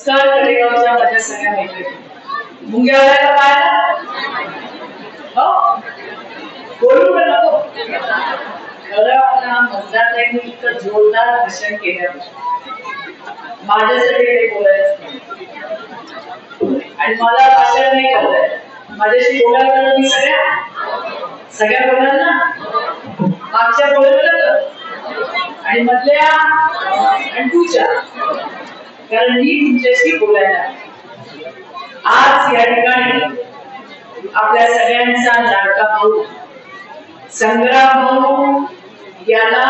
कडेगावच्या माझ्या सगळ्या मैत्रिणी मुंग्यावाल्याला पाहिला हो बोलू नको खरं आपला मतदारांनी इतकं जोरदार भाषण केलं माझ्यासाठी ते बोलायचं आणि मला भाषण नाही करायचं माझ्याशी बोलायला मी सगळ्या बोलाल ना मागच्या बोलवलं आणि मधल्या आणि तुझ्या कारण मी तुमच्याशी बोलायला आज या ठिकाणी आपल्या सगळ्यांचा लाडका भाऊ संग्राम भाऊ याला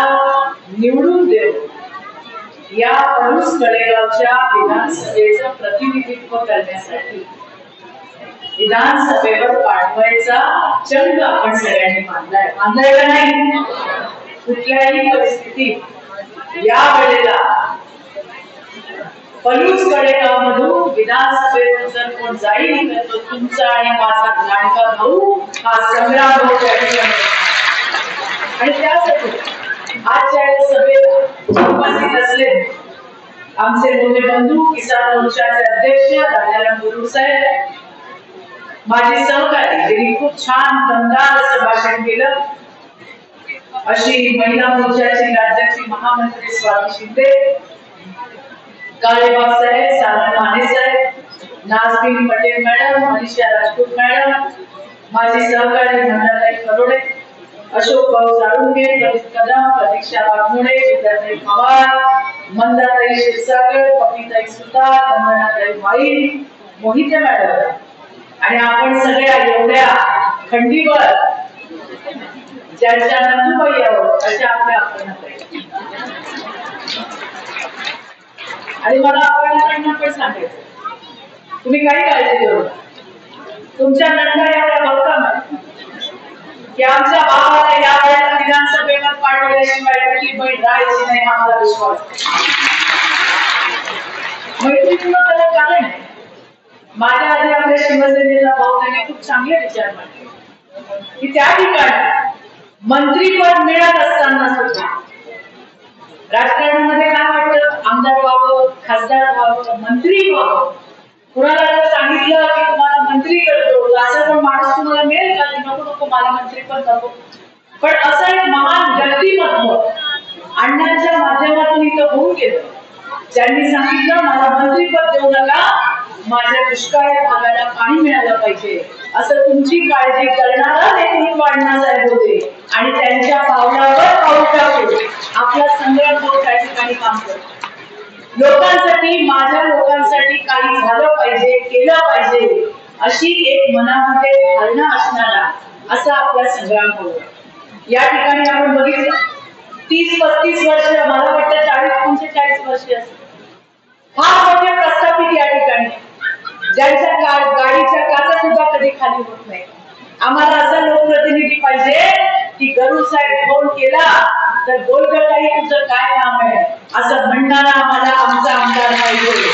निवडून देऊ या पळूस कडेगावच्या विधानसभेचं प्रतिनिधित्व करण्यासाठी विधानसभेवर पाठवायचा चंग आपण सगळ्यांनी बांधलाय का नाही कुठल्याही परिस्थितीत या वेळेला पळूस कडेगाव मधून विधानसभेत जर कोण जाईल तर तो तुमचा आणि माझा लाडका भाऊ हा संग्राम भाऊ आणि त्यासाठी आजच्या सभेला उपस्थित असले आमचे मोठे बंधू किसान मोर्चाचे अध्यक्ष राजाराम गुरु साहेब माझे सहकारी त्यांनी खूप छान दमदार असं भाषण केलं अशी महिला मोर्चाची राज्याची महामंत्री स्वाती शिंदे काळेबाग साहेब सारंग माने साहेब नाजबीन पटेल मॅडम मनीषा राजपूत मॅडम माझी सहकारी मंडळाई करोडे अशोक भाऊ जाळुंगे प्रदीप कदम प्रतीक्षा वाघमोडे विद्याताई पवार मंदाताई क्षीरसागर पपिताई सुतार वंदनाताई वाई मोहिते मॅडम आणि आपण सगळ्या एवढ्या खंडीवर ज्यांच्या नंदुबाई आहोत अशा आपल्या आपण आणि मला आपल्याकडनं पण सांगायचं तुम्ही काही काळजी करू तुमच्या नंदा एवढ्या भक्कम आहे की आमच्या भावाला या वेळेला विधानसभेवर पाठवल्याशिवाय कुठली बहीण राहायची नाही हा मला विश्वास मैत्रीपूर्ण त्याला कारण आहे माझ्या आधी आपल्या शिवसेनेचा भाऊ त्याने खूप चांगले विचार मांडले की त्या ठिकाणी मंत्रीपद मिळत असताना सुद्धा राजकारणामध्ये काय वाटतं आमदार व्हावं खासदार व्हावं मंत्री व्हावं कुणाला जर सांगितलं की तुम्हाला मंत्री करतो असं पण माणूस तुम्हाला मिळेल का की नको नको मला मंत्रीपद नको पण असं एक महान व्यक्तिमत्व अण्णांच्या माध्यमातून इथं होऊन गेलं ज्यांनी सांगितलं मला मंत्रीपद देऊ नका माझ्या दुष्काळी भागाला पाणी मिळालं पाहिजे असं तुमची काळजी करणारा नेतृत्व अण्णासाहेब होते आणि त्यांच्या पावलावर पाऊल टाकून आपला संग्राम भाऊ त्या ठिकाणी काम करतो लोकांसाठी माझ्या लोकांसाठी काही झालं पाहिजे केलं पाहिजे अशी एक मनामध्ये धारणा असणारा असा आपला संग्राम भाऊ या ठिकाणी आपण बघितलं 30-35 वर्ष मला वाटतं 40-45 वर्ष असत फार मोठे प्रस्थापित या ठिकाणी ज्यांच्या गाडीच्या काचा सुद्धा कधी खाली होत नाही आम्हाला असा लोकप्रतिनिधी पाहिजे की गरुड साहेब फोन केला तर बोलगटाई तुझं काय काम आहे असं म्हणणारा आम्हाला आमचा आमदार पाहिजे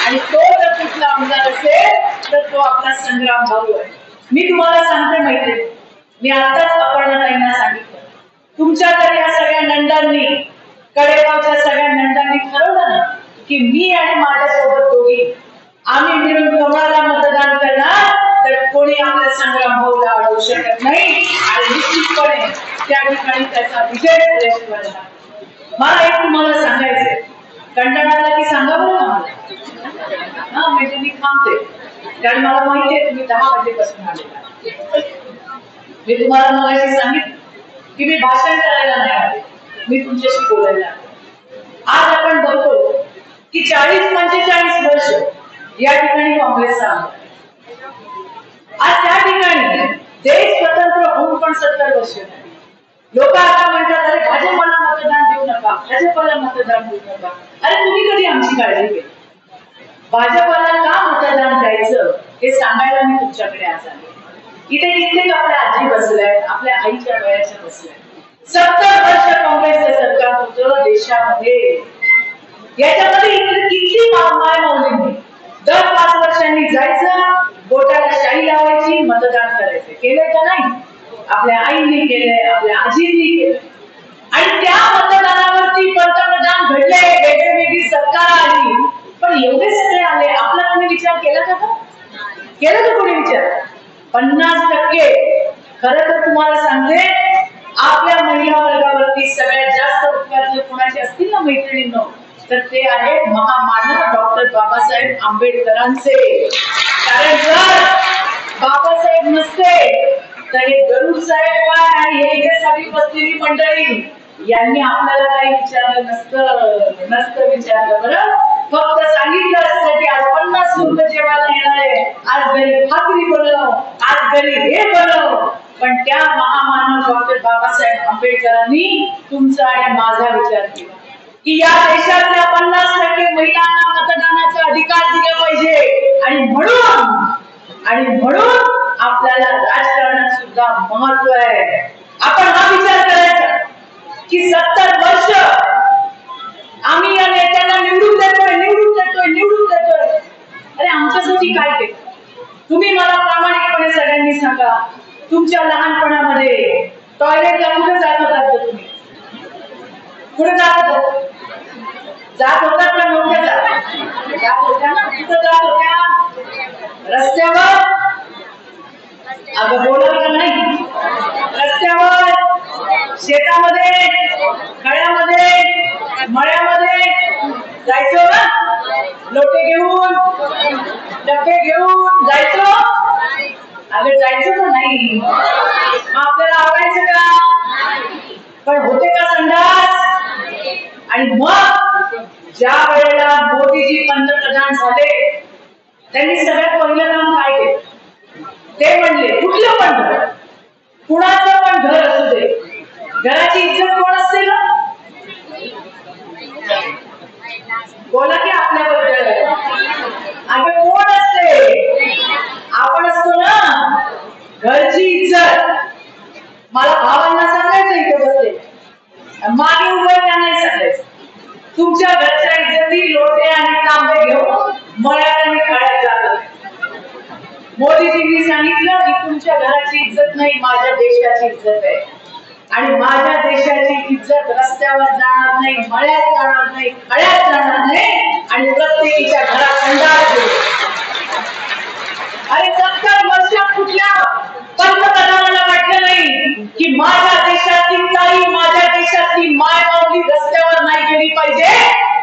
आणि तो जर कुठला आमदार असेल तर तो आपला संग्राम भाऊ आहे मी तुम्हाला सांगते माहिती मी आताच अपर्णाताईंना सांगितलं तुमच्या तर या सगळ्या नंदांनी कडेगावच्या सगळ्या नंदांनी ठरवलं ना की मी आणि माझ्यासोबत दोघी आम्ही मिळून कमळाला मतदान करणार तर कोणी आपल्या संग्राम भाऊला अडवू शकत नाही आणि निश्चितपणे त्या ठिकाणी त्याचा विजय झाल्याशिवाय मला एक तुम्हाला सांगायचंय कंटाळाला की सांगा बरं ना मला हा म्हणजे मी थांबते कारण मला माहिती आहे तुम्ही 10 वाजेपासून आलेला मी तुम्हाला मगाशी सांगितलं की मी भाषण करायला नाही आले मी तुमच्याशी बोलायला आज आपण बघतो की 40-45 वर्ष या ठिकाणी काँग्रेसचा आज त्या ठिकाणी देश स्वतंत्र होऊन पण 70 वर्ष लोक आता म्हणतात अरे भाजपला मतदान देऊ नका भाजपला मतदान देऊ नका अरे तुम्ही कधी आमची काळजी घेतली भाजपला का मतदान द्यायचं हे सांगायला मी तुमच्याकडे आज आले इथे कित्येक आपल्या आजी बसल्या आपल्या आईच्या वयाच्या बसल्या 70 वर्ष काँग्रेसचं सरकार होतं देशामध्ये याच्यामध्ये किती माय मौल्य दर 5 वर्षांनी जायचं बोटाला शाई लावायची मतदान करायचं केलंय का नाही आपल्या आईने केलंय आपल्या आजींनी केलंय आणि त्या मतदानावरती पंतप्रधान घडले वेगवेगळी सरकार आली पण एवढे सगळे आले, आपला कोणी विचार केला का? केला का कोणी विचार? 50% खरं तर तुम्हाला सांगते, आपल्या महिला वर्गावरती सगळ्यात जास्त उपकार जर कोणाचे असतील ना मैत्रिणींनो, तर ते आहे महामानव डॉक्टर बाबासाहेब आंबेडकरांचे. कारण जर बाबासाहेब नसते तर हे गरुड साहेब काय आणि हे इथे बसलेली मंडळी यांनी आपल्याला काही विचारलं नसतं विचारलं. बरं, फक्त सांगितलं असतं की आज 50 लोक जेवायला येणार आहे, आज घरी भाकरी बनव, आज घरी हे बनव. पण त्या महामानव डॉक्टर बाबासाहेब आंबेडकरांनी तुमचा आणि माझा विचार केला की या देशातल्या 50% महिलांना मतदानाचा अधिकार दिला पाहिजे. आणि म्हणून आपल्याला राजकारणात सुद्धा महत्व आहे. आपण हा विचार करायचा की 70 वर्ष आम्ही या नेत्यांना निवडून देतोय. अरे आमच्यासाठी काय केलं? तुम्ही मला प्रामाणिकपणे सगळ्यांनी सांगा, तुमच्या लहानपणामध्ये टॉयलेटला कुठे जात होतात? तुम्ही कुठे जात होतात ना? नव्हत्या जात होत्या ना? कुठं जात होत्या? रस्त्यावर. अगं बोला का नाही? रस्त्यावर, शेतामध्ये, खळ्यामध्ये, मळ्यामध्ये जायचो ना? लोटे घेऊन, डबे घेऊन जायचो. अगं जायचो का नाही? आपल्याला आवडायचं का? पण होते का संडास? आणि मग ज्या वेळेला मोदीजी पंतप्रधान झाले, त्यांनी सगळ्यात पहिलं काम काय केलं? ते म्हणले, कुठलं पण घर, कुणाचं पण घर असू दे, घराची इज्जत कोण असते ना? बोला की आपल्याबद्दल. अगं कोण असते? आपण असतो ना. घरची इज्जत मला भावांना सांगायचं, इथे बसले मागे उभं नाही सांगायचं. तुमच्या घरच्या इज्जती लोटे आणि तांबे घेऊन मळ्यात आणि खळ्यात जातात. मोदीजींनी सांगितलं की तुमच्या घराची इज्जत नाही, माझ्या देशाची इज्जत आहे. आणि माझ्या देशाची इज्जत रस्त्यावर जाणार नाही, मळ्यात जाणार नाही, खळ्यात जाणार नाही, आणि प्रत्येकीच्या घरात संडास होईल. अरे 70 वर्षात कुठल्या पंतप्रधानाला वाटलं नाही की माझ्या देशातली ताई, माझ्या देशातली माय माऊली रस्त्यावर नाही गेली पाहिजे,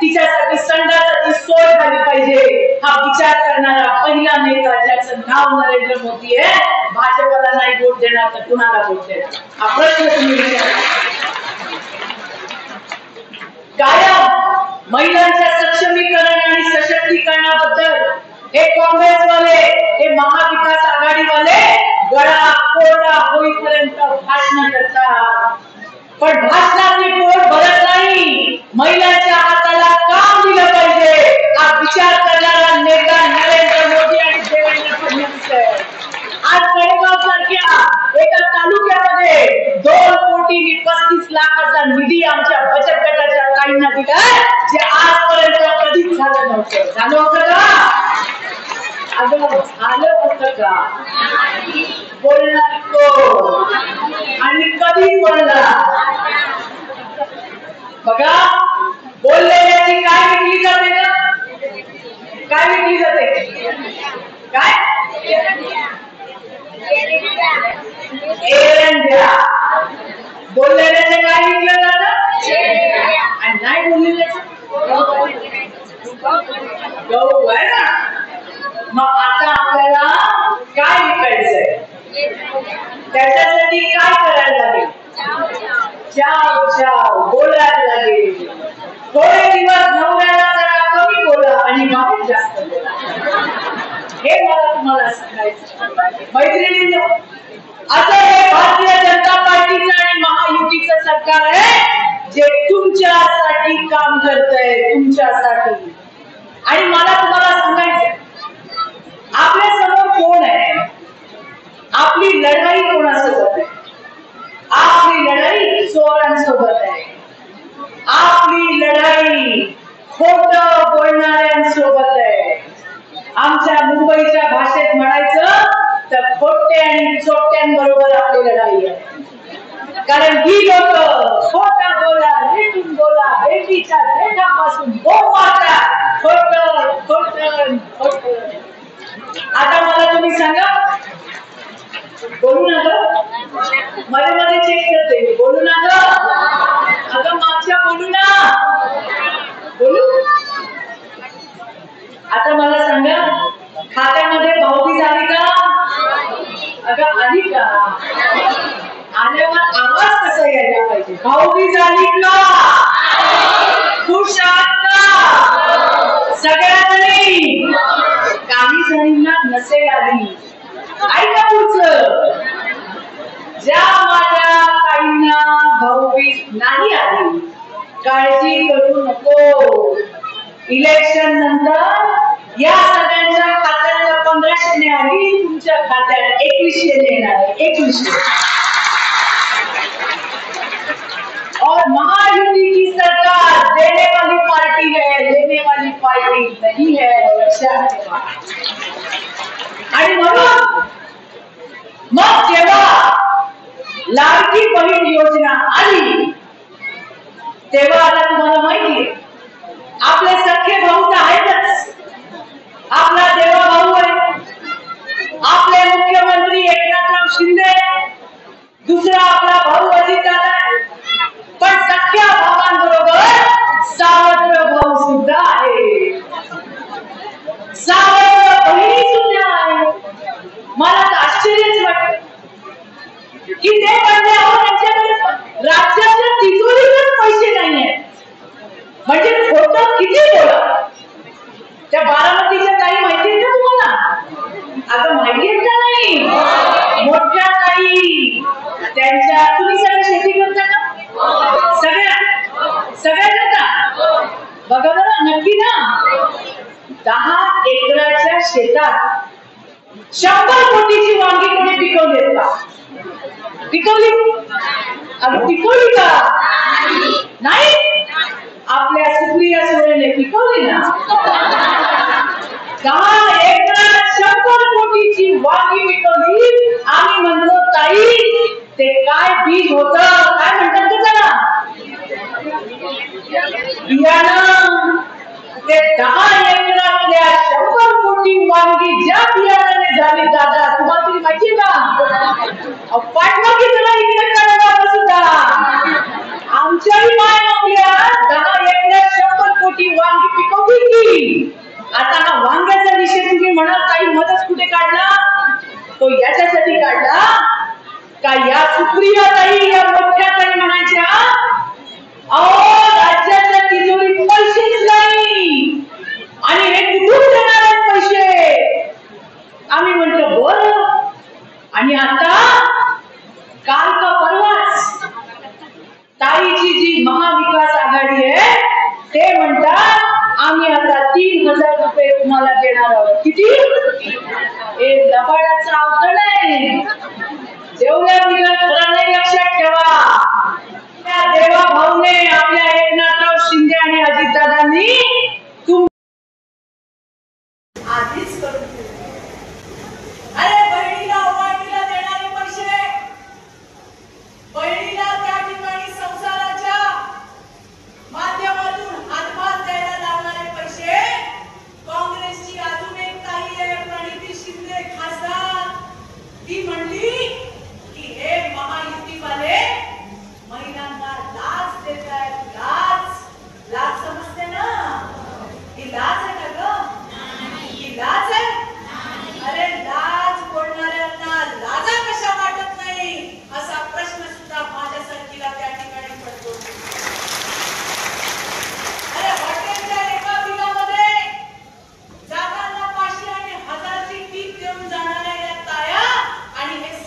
तिच्यासाठी संडासाची सोय झाली पाहिजे. हा विचार करणारा पहिला नेता ज्याचं नाव नरेंद्र मोदी आहे. भाजपला नाही वोट देणार तर कुणाला वोट देणार? हा प्रश्न तुम्ही विचारा. कायम महिलांच्या सक्षमीकरण आणि सशक्तीकरणाबद्दल हे काँग्रेसवाले, हे महाविकास आघाडीवाले गळा कोरडा होईपर्यंत भाषण करतात. पण भाषणाने पोट भरत नाही. महिलांच्या हाताला काम दिलं पाहिजे हा विचार करणारा नेता नरेंद्र मोदी आणि देवेंद्र फडणवीस आहे. आज कडेगाव सारख्या एका तालुक्यामध्ये 2,35,00,000चा निधी आमच्या बचत गटाच्या ताईंना दिलाय, जे आजपर्यंत कधीच झालं नव्हतं. झालं होतं का? अगं झालं होतं का? बोलणार तो आणि कधी बोलला? बघा, बोललेल्याची काय विकली जाते ना? काय विकली जाते? काय? एरंड्या. बोललेल्याचे काय विकलं जातं? आणि नाही बोललेल्याचं गहू आहे ना. मग आता आपल्याला काय विकायचंय? त्याच्यासाठी काय करायला लागेल? चाव चाव बोलायला लागेल. थोडे दिवस नवऱ्याला जरा कमी बोला आणि बाहेर जास्त बोला. हे मला तुम्हाला सांगायचं. मैत्रिणींनो, आता हे भारतीय जनता पार्टीचं आणि महायुतीचं सरकार आहे जे तुमच्यासाठी काम करतंय, तुमच्यासाठी. आणि मला तुम्हाला सांगायचं, आपल्या समोर कोण आहे? आपली लढाई कोणासोबत आहे? आपली लढाई चोरांसोबत आहे. आपली लढाई खोटं बोलणाऱ्यांसोबत आहे. आमच्या मुंबईच्या भाषेत म्हणायचं तर खोटे आणि चोट्यांबरोबर आपली लढाई आहे. कारण ही लोक खोटा बोला रेटून बोला बेटीच्या देठापासून बोल मारतात खोट खोट खोट. आता मला तुम्ही सांगा बोलू ना ग मध्ये मध्ये चेक करते बोलू ना ग अगं मागच्या बोलू ना बोलू. आता मला सांगा खात्यामध्ये भावबीज आली का अगं आली का आल्यावर आवाज कसा यायला पाहिजे भावबीज आली का खुश आहात का सगळ्यांनी काही जणींना नसेल आली ऐका पुढचं ज्या माझ्या ताईंना भाऊबीज नाही आली काळजी करू नको इलेक्शन नंतर या सगळ्यांच्या खात्यात 1500 आली तुमच्या खात्यात 2100 येणार आहे 2100. और महायुति की सरकार देने वाली पार्टी है लेने वाली पार्टी नहीं है लक्षात ठेवा. आणि म्हणून मग जेव्हा लाडकी बहीण योजना आली तेव्हा आता तुम्हाला माहिती आपले सख्खे भाऊ तर आहेतच. आपला देवा भाऊ आहे आपले मुख्यमंत्री एकनाथराव शिंदे दुसरा आपला भाऊ अजितदादा आहे पण सख्या भावांबरोबर सावत्र भाऊ सुद्धा आहे सावत्र बहिणी सुद्धा आहे. मला तर आश्चर्यच वाटतं की ते म्हणजे त्यांच्याकडे राज्याच्या तिजोरीतच पैसे नाही आहेत म्हणजे खोटं किती बोला. त्या बारामतीच्या काही माहिती आहे का तुम्हाला अगं माहिती आहे का नाही मोठ्या काही त्यांच्या तुम्ही सगळं शेती करता का सगळ्या करता बघा बरं नक्की ना 10 एकराच्या शेतात 100 कोटीची वांगी कुठे पिकवली का पिकवली अगं पिकवली का नाही आपल्या सुप्रिया सुळेने पिकवली ना 10 एकरात 100 कोटीची वांगी पिकवली. आम्ही म्हणतो ताई ते काय बीज होत काय म्हणतात ते त्याला बियाणं ते 10 एकरातल्या 100 कोटी वांगी ज्या बियाणाने झाली दादा तुम्हाला तरी माहिती का पाठवा की त्याला इकडे करायला सुद्धा आमच्याही माय आपल्या 10 एकरात 100 कोटी वांगी पिकवली की. आता हा वांग्याचा विषय तुम्ही म्हणा काही मदत कुठे काढला तो याच्यासाठी काढला का या सुप्रिया ताई या मोठ्या ताई म्हणायच्या अहो राज्याच्या तिजोरीत पैसेच नाही आणि हे कुठून देणार आहेत पैसे आम्ही म्हणतो बरं. आणि आता काल का परवाच ताईची जी महाविकास आघाडी आहे ते म्हणतात आम्ही आता 3000 रुपये तुम्हाला देणार आहोत. किती हे लबाडाचा अवघड आहे जेवढ्या निघत खरं नाही लक्षात ठेवा. त्या देवा भाऊने आपल्या एकनाथराव शिंदे आणि अजितदादांनी आधीच करून अरे बहिणीला ओवाळणीला देणारे पैसे बहिणीला त्या ठिकाणी संसाराच्या माध्यमातून हातभार द्यायला लागणारे पैसे काँग्रेसची अजून एक ताई आहे प्रणिती शिंदे खासदार ती म्हणली की हे महायुतीवाले महिलांना लाच देत आहेत लाच समजते ना ही लाच आहे का ग ही लाच आहे. अरे लाज बोलणाऱ्यांना लाजा कशा वाटत नाही असा प्रश्न सुद्धा माझ्यासारखीला त्या ठिकाणी पडतो. अरे हॉटेलच्या एका बिलामध्ये जाताना 500 आणि 1000ची टीप देऊन जाणाऱ्या या ताया आणि हे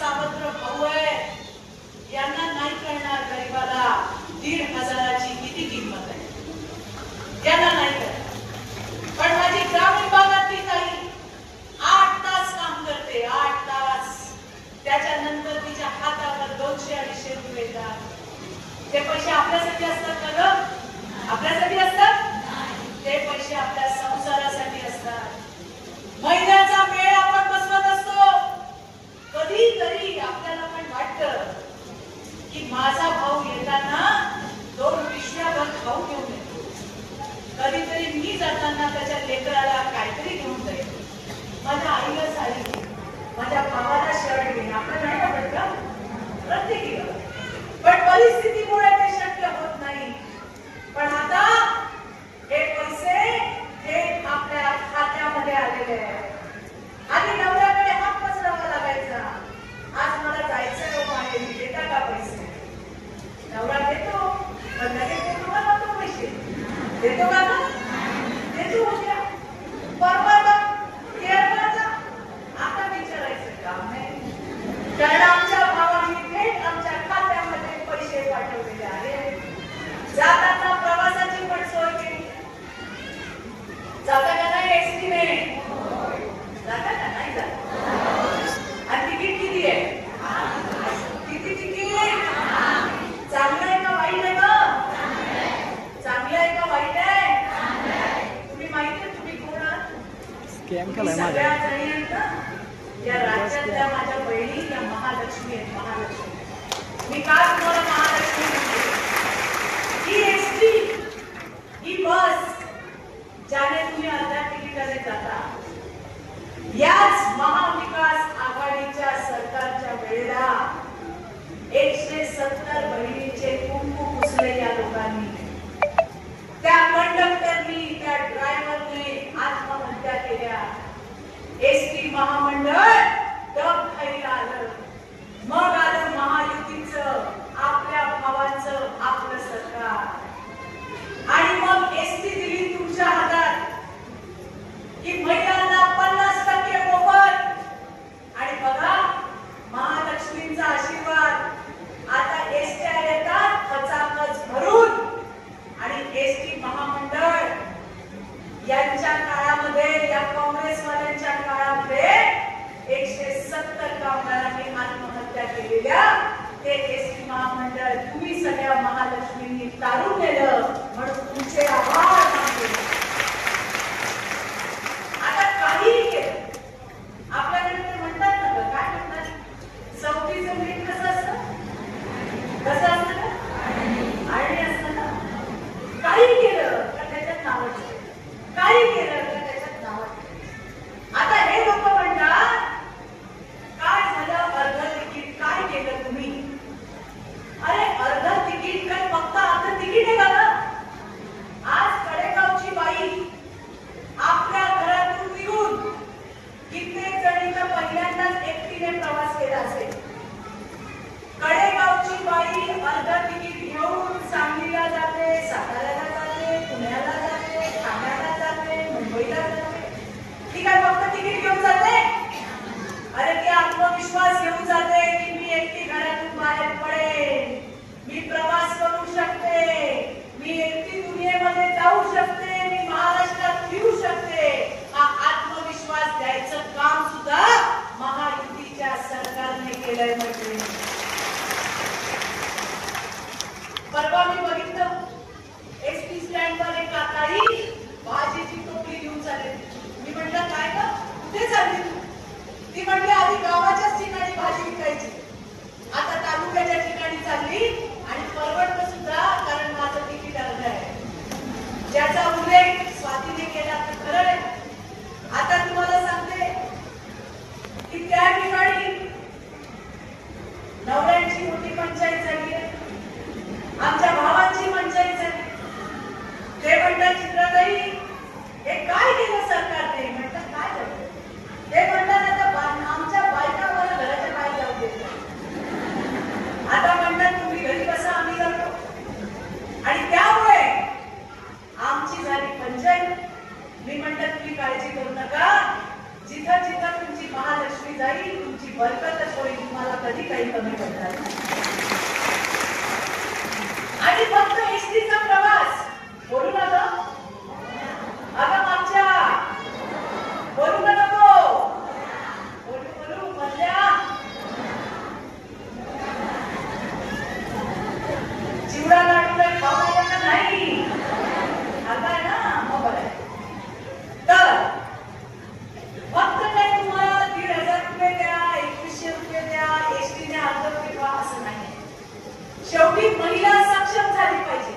माझ्या भावाला शर्ट घेणे आपलं नाही आवडत का? प्रत्येकीला. पण परिस्थितीमुळे ते शक्य होत नाही. पण आता हे पैसे हे आपल्या खात्यामध्ये आलेले आहेत. आधी नवऱ्याकडे हात पसरावा लागायचा. आज मला जायचं माहेरी, देता का पैसे? नवरा देतो, पण लगेच देतो का नको पैसे? देतो का ना? देतो उद्या परवा केरळचा आता विचारायचं काम नाही. कारण आमच्या भावाने थेट आमच्या खात्यामध्ये पैसे पाठवलेले आहेत. जाताना प्रवासाची पण सोय केली. जाता का नाही एसटीने? जाता का नाही जात? आणि तिकीट किती आहे? किती तिकीट? चांगलं आहे का वाईट आहे का? चांगलं आहे का वाईट आहे? तुम्ही माहिती आहे तुम्ही कोण आहात? सगळ्या जणी आहेत ना या राज्यातल्या माझ्या बहिणी या महालक्ष्मी आहेत. महालक्ष्मी मी का तुम्हाला महालक्ष्मी म्हणते? ही एसटी ही बस ज्याने तुम्ही अर्ध्या तिकिटाने जाता, याच महाविकास आघाडीच्या सरकारच्या वेळेला 170 बहिणींचे कुंकू पुसले या लोकांनी. त्या कंडक्टरनी त्या ड्रायव्हरने आत्महत्या केल्या. एसटी महामंडळ दम खायला आलं. मग आलं महायुतीचं आपल्या भावांचं आपलं सरकार. आणि मग एसटी दिली तुमच्या हातात की महिलांना 50% मोफत. आणि बघा महालक्ष्मींचा आशीर्वाद आता एसट्या येतात खचाखच भरून. आणि एसटी महामंडळ यांच्या काळामध्ये या काँग्रेसवाल्यांच्या काळामध्ये 170 कामगारांनी आत्महत्या केलेल्या ते एसटी महामंडळ तुम्ही सगळ्या महालक्ष्मींनी तारून नेलं. म्हणून तुमचे आभार मानते. आता काहीही केलं आपल्याकडे ते म्हणतात ना, काय म्हणतात, 34चं मीठ कसं असतं? कसं असतं ना? आळणी असतं ना. काही केलं तर त्याच्यात नाव ठेवलं. काही केलं तर त्याच्यात नाव ठेवलं. आता हे लोक म्हणतात काय झालं अर्ध तिकीट काय केलं तुम्ही? अरे अर्ध तिकीट काय फक्त अर्ध तिकीट आहे का? आज कडेगावची बाई आपल्या घरातून निघून कित्येक जणींना पहिल्यांदाच एकटीने प्रवास केला असेल. कडेगावची बाई अर्ध तिकीट घेऊन सांगलीला जाते, साताऱ्याला जाते, पुण्याला जाते, ठाण्याला जाते, मुंबईला जाते. ती काय फक्त तिकीट घेऊन जाते? अरे ती आत्मविश्वास घेऊन जाते की मी एकटी घरातून बाहेर पडेन, मी प्रवास करू शकते, मी एकटी दुनियेमध्ये जाऊ शकते, मी महाराष्ट्रात फिरू शकते. हा आत्मविश्वास द्यायचं काम सुद्धा महायुतीच्या सरकारने केलंय. म्हणजे परवा मी बघितलं एसटी स्टँडवर एक काकाई भाजीची टोपली घेऊन चालली. मी म्हटलं काय का कुठे चालली? ती म्हटली आधी गावाच्याच ठिकाणी भाजी विकायची, आता तालुक्याच्या ठिकाणी चालली. आणि परवडतं सुद्धा कारण माझं तिकीट अर्ध आहे. ज्याचा उल्लेख स्वातीने केला तर खरं आहे. आता तुम्हाला सांगते की त्या ठिकाणी नवऱ्यांची मोठी पंचायत झाली आहे, आमच्या भावांची पंचायत झाली. ते म्हणतात चित्रताई हे काय केलं सरकारने? म्हणतात काय झालं? ते म्हणतात आता आमच्या बायका मला घराच्या बाहेर जाऊ देत नाही. आता म्हणतात तुम्ही घरी बसा आम्ही जातो. आणि त्यामुळे आमची झाली पंचायत. मी म्हणतात तुम्ही काळजी करू नका, जिथं जिथं तुमची महालक्ष्मी जाईल तुमची बरकतच होईल, तुम्हाला कधी काही कमी पडणार नाही. आणि फक्त एसटीचा प्रवास बोलू नका. आता मागच्या बोलू का नको? बोलू बोलू मधल्या चिवडा लाडू काही खाऊ का नाही? आता आहे ना मग बरं. तर फक्त काय तुम्हाला 1,500 रुपये द्या, 2100 रुपये द्या, एसटीने अर्ध रुपये असं नाही. शेवटी महिला सक्षम झाली पाहिजे.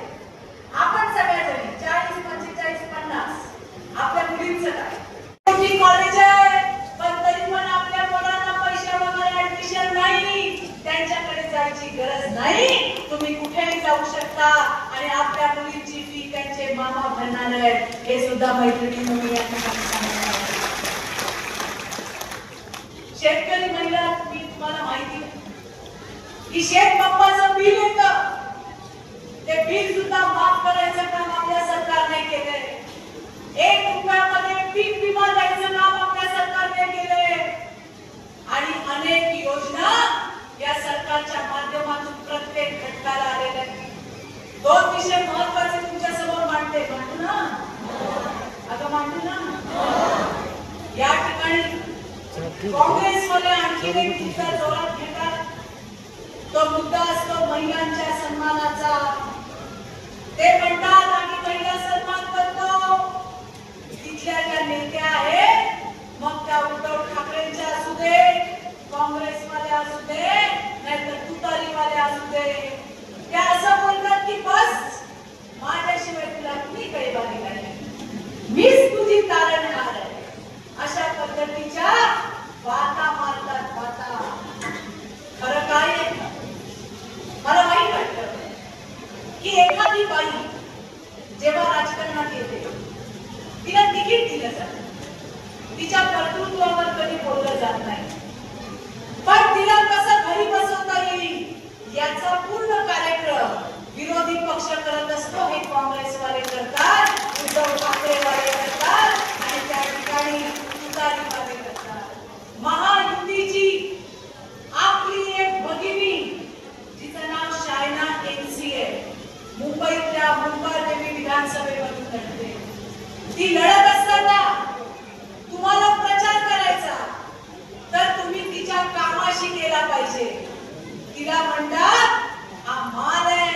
तुम्ही कुठेही जाऊ शकता आणि आपल्या मुलींची फी त्यांचे मामा भरणार आहेत हे सुद्धा मैत्रिणींनो मी या ठिकाणी सांगणार आहे. शेतकरी महिला तुम्हाला माहिती आहे की शेतबापाचं बिल येतं, ते बिल सुद्धा माफ करायचं काम आपल्या सरकारने केलंय. 1 रुपयामध्ये पीक विमा द्यायचं काम आपल्या सरकारने केलंय आणि अनेक योजना या सरकारच्या माध्यमातून प्रत्येक घटकाला आलेल्या आहेत. 2 विषय महत्त्वाचे तुमच्या समोर मांडते. मांडू ना? अगं मांडू ना? या ठिकाणी काँग्रेसवाले आणखी एक मुद्दा जोरात घेतात. तो मुद्दा असतो महिलांच्या सन्मानाचा. ते म्हणतात आम्ही महिला सन्मान करतो. तिथल्या ज्या नेत्या आहेत, मग त्या उद्धव ठाकरेंच्या असू दे, काँग्रेसवाल्या असू दे, नाहीतर तुतारीवाल्या असू दे, त्या असं बोलतात की बस माझ्याशिवाय तुला कुणी काही बारी नाही, मीच तुझी तारणहार आहे. अशा पद्धतीच्या वाता मारतात वाता. खरं काय आहे? मला वाईट वाटतं की एखादी बाई जेव्हा राजकारणात येते तिला तिकीट दिलं जातं, तिच्या कर्तृत्वावर कधी बोललं जात नाही, पण तिला कसं घरी बसवता येईल याचा पूर्ण कार्यक्रम विरोधी पक्ष करत असतो. हे काँग्रेसवाले करतात, उद्धव ठाकरेवाले करतात आणि त्या ठिकाणी तुतारीवाले करतात. महायुतीची आपली एक भगिनी जिचं नाव शायना एनसी आहे, मुंबईतल्या मुंबादेवी विधानसभेमधून लढते. ती लढत असताना तुम्हाला प्रचार करायचा तर तुम्ही तिच्या कामाशी केला पाहिजे. तिला म्हणतात हा माल आहे,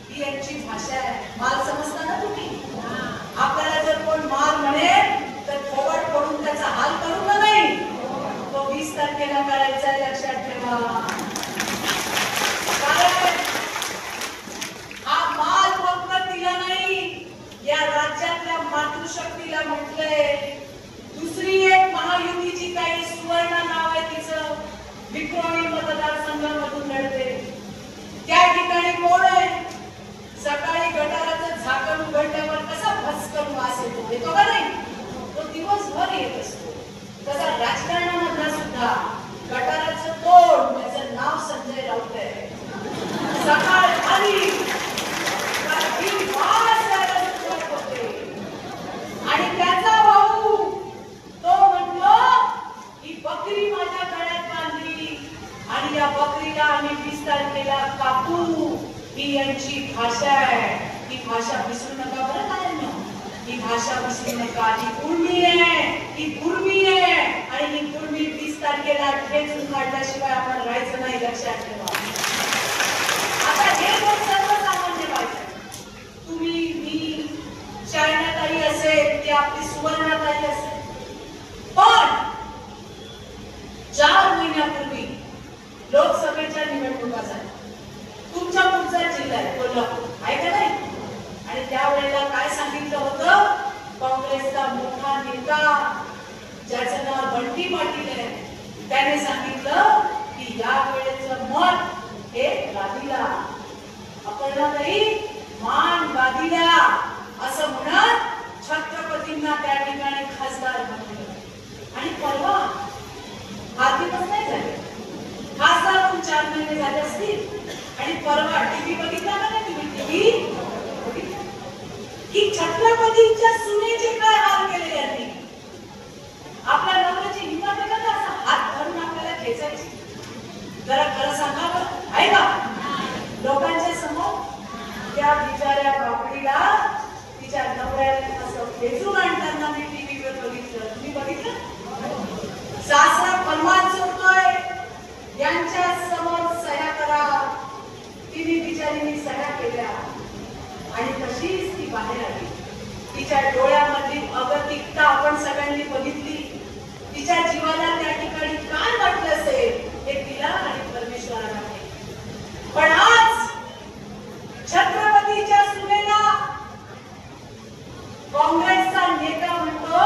ही यांची भाषा आहे. माल समजता ना तुम्ही? आपल्याला जर कोण माल म्हणेल तर थोबड पडून त्याचा हाल करू का नाही? तो 20 तारखेला करायचा आहे, लक्षात ठेवा. हा माल फक्त तिला नाही, या राज्यातल्या मातृशक्तीला म्हटलंय. दुसरी एक महायुतीची काही सुवर्ण नाव आहे तिचं, विक्रोळी मतदारसंघामधून लढते. त्या ठिकाणी कोण आहे? सकाळी गटाराचं झाकण उघडल्यावर कसा भस्कन वास येतो का नाही? तो दिवसभर येत असतो. तसा राजकारणामधला सुद्धा गटाराचं तोंड, त्याचं नाव संजय राऊत आहे. सकाळ झाली आणि त्याचा भाऊ तो म्हणतो ही बकरी माझ्या गळ्यात बांधली आणि या बकरीला आम्ही 20 तारखेला कापू. ही यांची भाषा आहे. ही भाषा विसरू नका बरं काय ना, ही भाषा विसरू नका. ही गुळमी आहे, ही गुळमी आहे आणि ही गुळमी 20 तारखेला ठेचून काढल्याशिवाय आपण राहायचं नाही, लक्षात ठेवा. आता हे लोक सर्वसामान्य पाहिजे. तुम्ही, मी, शायनाताई असेल, ती आपली सुवर्णाताई असेल, पण 4 महिन्यापूर्वी लोकसभेच्या निवडणुका झाल्या. तुमच्या पुढचा जिल्हा आहे कोल्हापूर, आहे का नाही? आणि त्यावेळेला काय सांगितलं होतं? काँग्रेसचा मोठा नेता ज्याचं नाव बंटी पाटील आहे, त्याने सांगितलं की या वेळेचं मत हे गादीला, अपर्णाताई मान गादीला असं म्हणत छत्रपतींना त्या ठिकाणी खासदार बनवलं. आणि परवा आधीच नाही झाले, खासदार होऊन 4 महिने झाले असतील आणि परवा टीव्ही बघितला का नाही तुम्ही? टीव्ही बघितला की छत्रपतींच्या सुनेचे काय हाल केले यांनी. आपल्या नवऱ्याची हिंमत आहे का असा हात धरून आपल्याला खेचायची? जरा खरं सांगा बरं, आहे का? लोकांच्या समोर त्या बिचाऱ्या बापडीला तिच्या नवऱ्याने असं खेचून आणताना मी टीव्हीवर बघितलं. तुम्ही बघितलं? सासरा फरमान सोडतोय, यांच्या समोर सह्या करा. तिने बिचारीने सह्या केल्या आणि तशीच ती बाहेर आली. तिच्या डोळ्यामधली अगतिकता आपण सगळ्यांनी बघितली. तिच्या जीवाला त्या ठिकाणी काय वाटलं असेल हे तिला आणि परमेश्वराला माहिती. पण आज छत्रपतीच्या सुनेला काँग्रेसचा नेता म्हणतो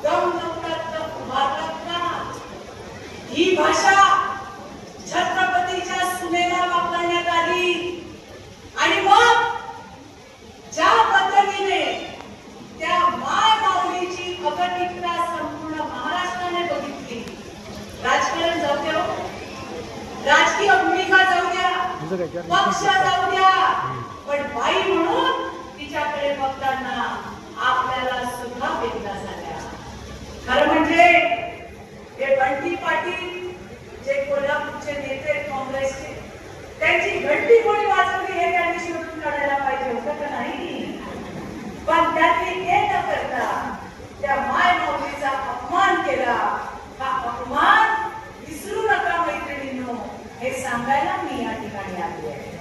दम नव्हता तर उभारलात का? ही भाषा छत्रपतीच्या सुनेला वापरण्यात आली. वास्तविकता संपूर्ण महाराष्ट्राने बघितली. राजकारण जाऊ द्या, राजकीय भूमिका जाऊ द्या, पक्ष जाऊ द्या, पण बाई म्हणून तिच्याकडे बघताना आपल्याला सुद्धा वेदना झाल्या. खरं म्हणजे हे बंटी पाटील जे कोल्हापूरचे नेते काँग्रेसचे, त्यांची घंटी कोणी वाजवली हे त्यांनी शोधून काढायला पाहिजे होतं का नाही. पण त्यांनी हे न करता त्या माय माऊलीचा अपमान केला. हा अपमान विसरू नका मैत्रिणींनो, हे सांगायला मी या ठिकाणी आली आहे.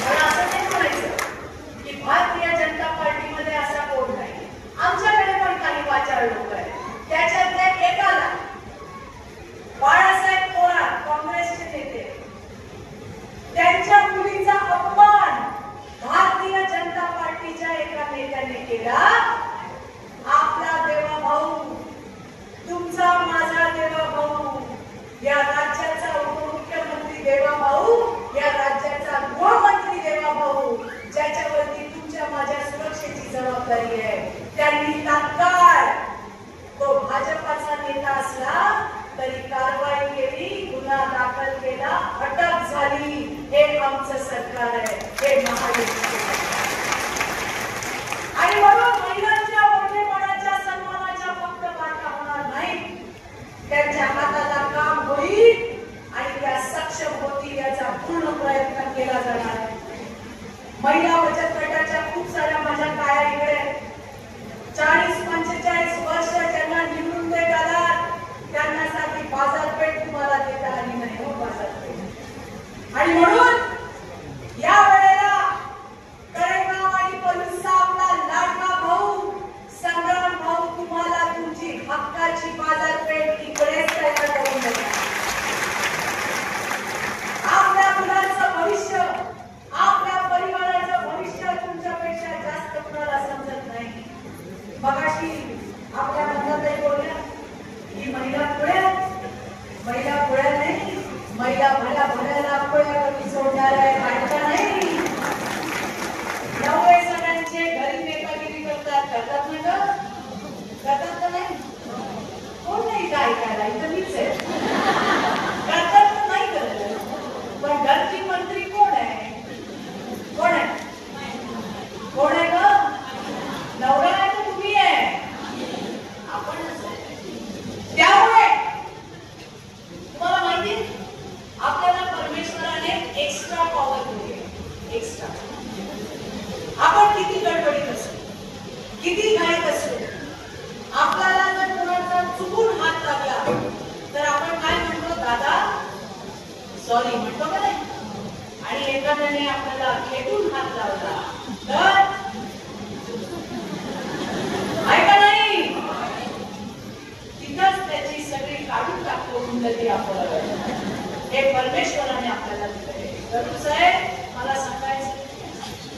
मला असं नाही म्हणायचं की भारतीय जनता पार्टीमध्ये असा कोण नाही. आमच्याकडे पण काही वाचाळ लोक आहेत. त्याच्यातल्या एकाला बाळासाहेब थोरात काँग्रेसचे नेते, त्यांच्या मुलीचा अपमान भारतीय जनता पार्टीच्या एका नेत्याने केला. आपला देवा भाऊ, तुमचा माझा देवा भाऊ, या राज्याचा उपमुख्यमंत्री देवा भाऊ, या राज्याचा गृहमंत्री देवा भाऊ, ज्याच्यावरती तुमच्या माझ्या सुरक्षेची जबाबदारी आहे, त्यांनी तात्काळ तो भाजपाचा नेता असला तरी कारवाई केली, गुन्हा दाखल केला, अटक झाली. हे आमचं सरकार आहे, हे महायुती. आणि म्हणून महिलांच्या मोठेपणाच्या सन्मानाच्या फक्त वाटा होणार नाही, त्यांच्या हाताला काम होईल आणि त्या सक्षम होतील याचा पूर्ण प्रयत्न केला जाणार आहे. महिला बचत गटाच्या खूप साऱ्या माझ्या काया इकडे 40-45 वर्ष ज्यांना निवडून देत आलात, त्यांना साठी बाजारपेठ तुम्हाला देता आली नाही हो, बाजारपेठ. आणि म्हणून या वेळेला कडेगाव आणि पलूसचा आपला लाडका भाऊ संग्राम भाऊ तुम्हाला तुमची हक्काची बाजारपेठ इकडेच तयार करून देतात. आपल्या मुलांचं भविष्य, आपल्या परिवाराचं भविष्य तुमच्यापेक्षा जास्त कुणाला समजत नाही. मगाशी आपल्या मंदाताई बोलल्या की महिला पुढ्या नाही, महिला भल्या भल्याला पुढ्या कमी सोडणाऱ्या बायका नाही. नवरे सगळ्यांचे घरी नेतागिरी करतात ना ग, करतात का नाही? कोण नाही काय ऐकायला, इथं मीच आहे. करतात तर नाही करत, पण घरची मंत्री कोण आहे? कोण आहे? कोण आहे ग? नवरा आहे तर तुम्ही आहे, आपणच आहे. त्यामुळे तुम्हाला माहिती, आपल्याला परमेश्वराने एक्स्ट्रा पॉवर दिली आहे. एक्स्ट्रा. आपण किती गडबडीत असू, किती घाईत असू, आपल्याला जर कोणाचा चुकून हात लागला तर आपण काय म्हणतो, दादा सॉरी म्हणतो का नाही. आणि एखाद्याने आपल्याला खेटून हात लावला तर ऐका नाही, तिथंच त्याची सगळी काढून टाकतो कुंडली आपण. हे परमेश्वराने आपल्याला दिलंय. गरुड साहेब, मला सांगायचं,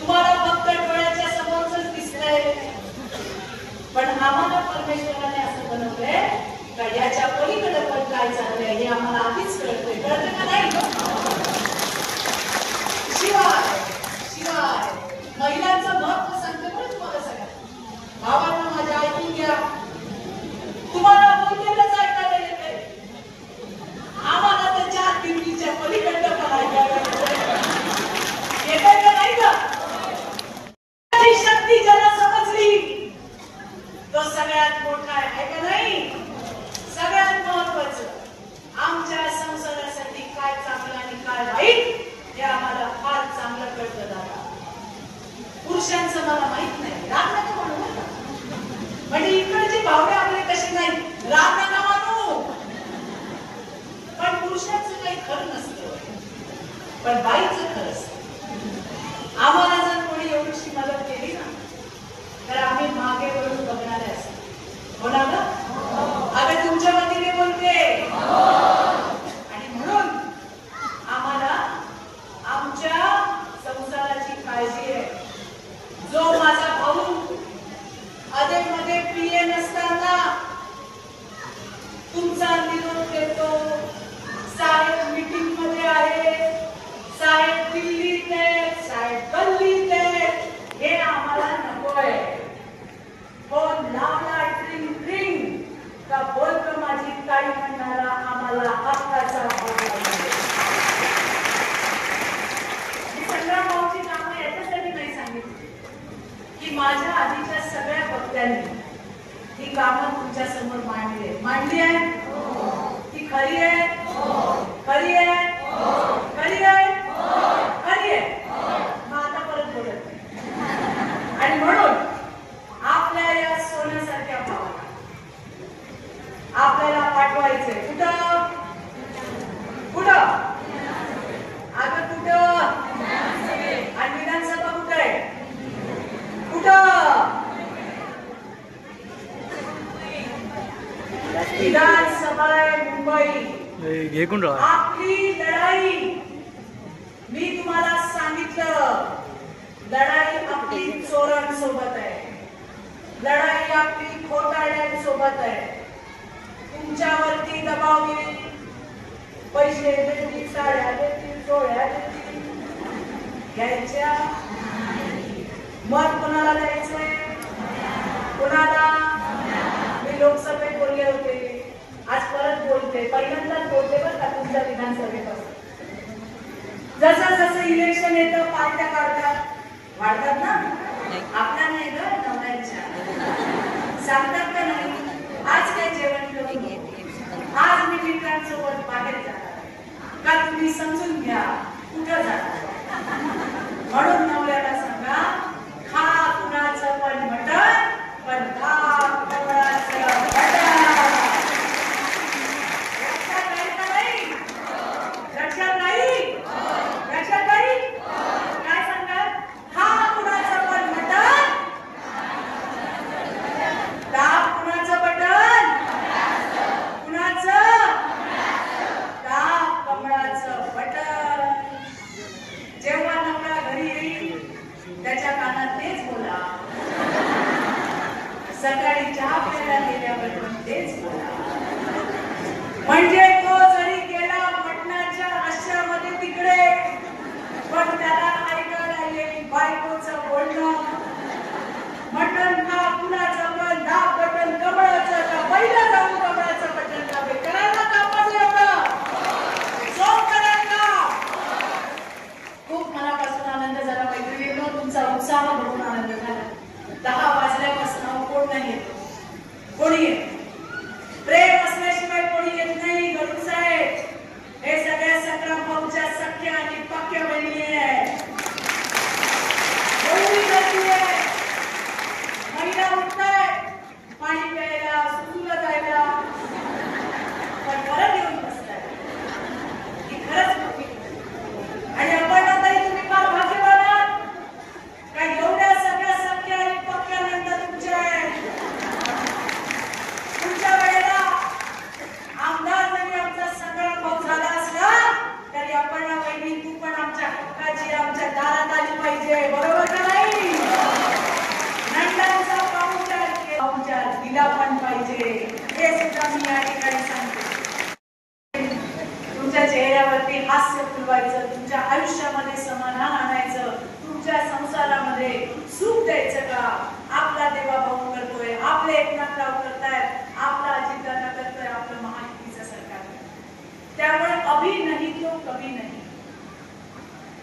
तुम्हाला फक्त डोळ्याच्या समोरच दिसतंय, पण आम्हाला परमेश्वराने असं बनवलंय का याच्या पलीकडे पण काय चाललंय हे आम्हाला आधीच कळतंय. कळतं का नाही? शिवाय महिलांचं महत्व सांगते पण तुम्हाला सगळ्यांना. भावांना माझ्या ऐकून घ्या, तुम्हाला बोललेलंच ऐकायला येते, आम्हाला तर 4 दिवशीच्या पलीकडे पण ऐकायला येते का नाही का? शक्ती ज्याला समजली तो सगळ्यात मोठा आहे का नाही? सगळ्यात महत्वाचं आमच्या संसारासाठी काय चांगलं आणि काय वाईट हे आम्हाला फार चांगलं कळतं. दादा, पुरुषांचं मला माहित नाही, राग नका म्हणू नका. म्हणजे इकडचे भावडे आपले कसे नाही, राग नका मानू. पण पुरुषांचं काही खरं नसतं, पण बाईचं खरं असतं. आम्हाला जर कोणी एवढीशी मदत केली ना तर आम्ही मागे वळून बघणारे असतो. हो ना ग? अगं तुमच्या वतीने बोलते. आणि म्हणून आम्हाला आमच्या संसाराची काळजी आहे. जो माझा भाऊ अधेमध्ये प्रिय नसताना तुमचा निरोप देतो, साहेब मीटिंग मध्ये आहे, साहेब दिल्लीत आहे, साहेब गल्लीत आहे, हे आम्हाला नको आहे. नेत्यांनी ही कामं तुमच्या समोर मांडली आहे ती खरी आहे खरी आहे खरी आहे खरी आहे मग आता परत बोलत नाही आणि म्हणून आपल्या या सोन्यासारख्या भावाला आपल्याला पाठवायचंय कुठं कुठं अगं कुठं आणि विधानसभा कुठं आहे कुठं विधानसभा मुंबई आपली लढाई मी तुम्हाला सांगितलं लढाई आपली चोरांसोबत आहे लढाई आपली खोटारड्यांसोबत आहे तुमच्यावरती दबाव येईल पैसे देतील साड्या देतील डोळ्या देतील घ्यायच्या मत कोणाला द्यायचंय कोणाला मी लोकसभेत बोलले होते आज परत बोलते पहिल्यांदाच बोलते बरं का तुमच्या विधानसभेपासून जसं जसं इलेक्शन येतं पार्ट्या काढतात वाढतात ना आपल्या नाही ग नवऱ्यांच्या सांगतात का नाही आज काय जेवण करून आज मी मित्रांसोबत बाहेर जाणार का तुम्ही समजून घ्या कुठं जाणार म्हणून नवऱ्याला सांगा खा कुणाचं पण मटण पण खा कमळाचं मटण लक्षात नाही का नाही लक्षात नाही लक्षात नाही काय सांगतात खा कुणाचं पण मटण दाब कुणाचं बटन कुणाचं दाब कमळाचं बटन जेव्हा नवरा घरी येईल त्याच्या कानात तेच बोला सकाळी चहा प्यायला गेल्यावर पण तेच बोला म्हणजे तो जरी गेला मटणाच्या आश्रयामध्ये तिकडे पण त्याला ऐकायला येईल बायकोचं बोलणं मटण खा कुणाचं पण दाब बटन कमळाचं का पहिला जाऊन कमळाचं बटन दाबे करायला कामाचं एवढं सोप करायला खूप मनापासून आनंद झाला मैत्रिणींनो तुमचा उत्साह बघून आनंद झाला 10 वाजल्यापासून कोण नाही येतो कोणी येत प्रेम असल्याशिवाय कोणी येत नाही गरुड साहेब हे सगळ्या संग्राम भाऊच्या सख्या आणि पक्क्या बहिणी आहे महिला उठताय पाणी प्यायला सुरूला जायला पण परत येऊन बसताय ही खरंच मोठी आणि आपण आता तुम्ही फार भाग्यवान आहात काय एवढ्या सगळ्या सख्या आणि पक्क्या नंतर तुमच्या वेळेला आमदार जरी आमचा संग्राम भाऊ झाला असला तरी आपण बहिणी तू पण आमच्या हक्काची आमच्या दारात आली पाहिजे बरोबर का नाही नंदांचा पाहुणचार दिला पण पाहिजे हे सुद्धा मी या ठिकाणी सांगते तुमच्या चेहऱ्यावरती हास्य फुलवायचं तुमच्या आयुष्यामध्ये समाधान आणायचं तुमच्या संसारामध्ये सुख द्यायचं का आपला देवा भाऊ करतोय आपले एकनाथराव करतायत आपला अजितदादा करतोय आपलं महायुतीचं सरकार त्यामुळे अभी नाही तो कभी नाही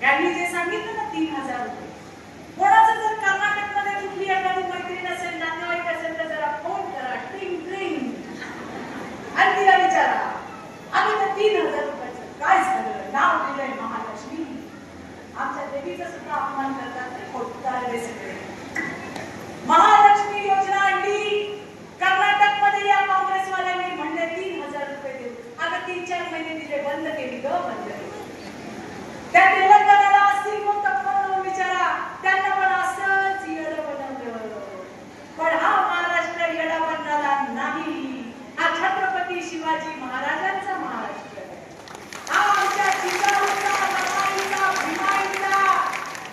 यांनी जे सांगितलं ना 3000 रुपये कोणाचं जर कर्नाटकमध्ये कुठली एखादी मैत्रीण असेल नातेवाईक असेल तर जरा फोन करा ट्रिंग ट्रिंग आणि तिला विचारा आम्ही तर 3000 रुपयाचं काय झालं नाव दिलंय महालक्ष्मी आमच्या देवीचा सुद्धा अपमान करतात ते खोटदार सगळे महालक्ष्मी योजना आणली कर्नाटकमध्ये या काँग्रेसवाल्यांनी म्हणले 3000 रुपये देऊ आता 3-4 महिने दिले बंद केली ग बंद त्या तेलंगणाला असतील कोण तक्रार विचारा त्यांना पण असंच येडं बनवलं पण हा महाराष्ट्र येडा बनला नाही हा छत्रपती शिवाजी महाराजांचा महाराष्ट्र हा आमच्या जिजाऊचा रमाईचा भीमाईचा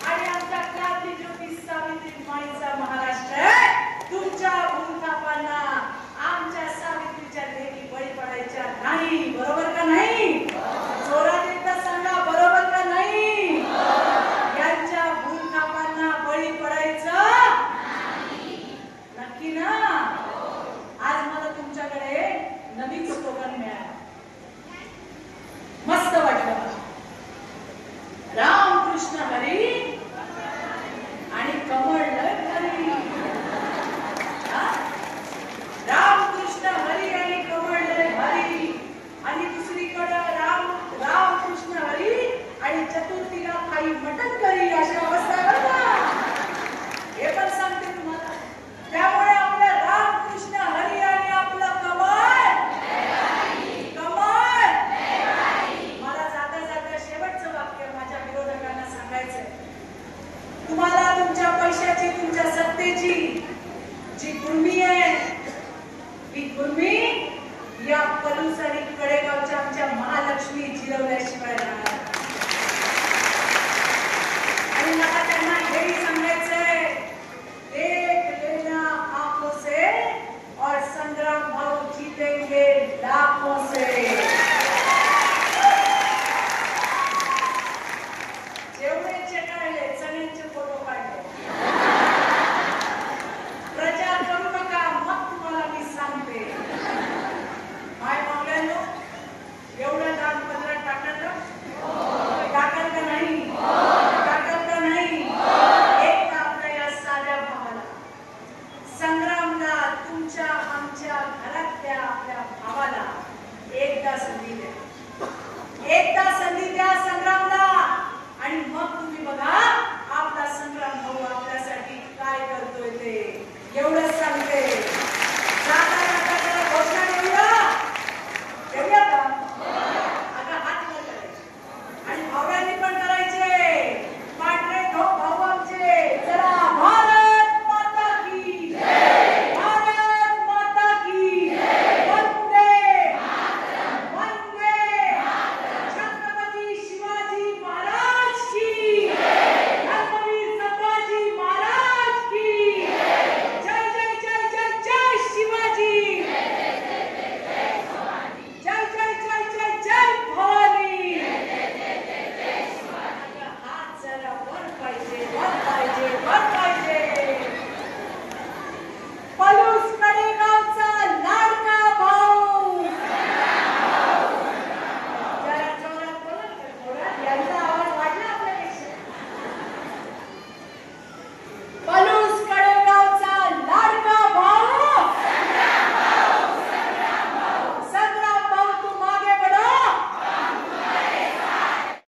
आणि आमच्या क्रांतिज्योती सावित्रीबाईंचा महाराष्ट्र तुमच्या भूलथापांना आमच्या सावित्रीच्या लेकी बळी पडायच्या नाही बरोबर का नाही जोरात एकदा सांगा बरोबर का नाही यांच्या भूलथापांना बळी पडायचं नक्की ना आज मला तुमच्याकडे नवीन स्लोगन मिळालं मस्त वाटलं रामकृष्ण हरी आणि कमळ हरी पूर्वी या पलूस आणि कडेगावच्या आमच्या महालक्ष्मी जिरवल्याशिवाय राहणार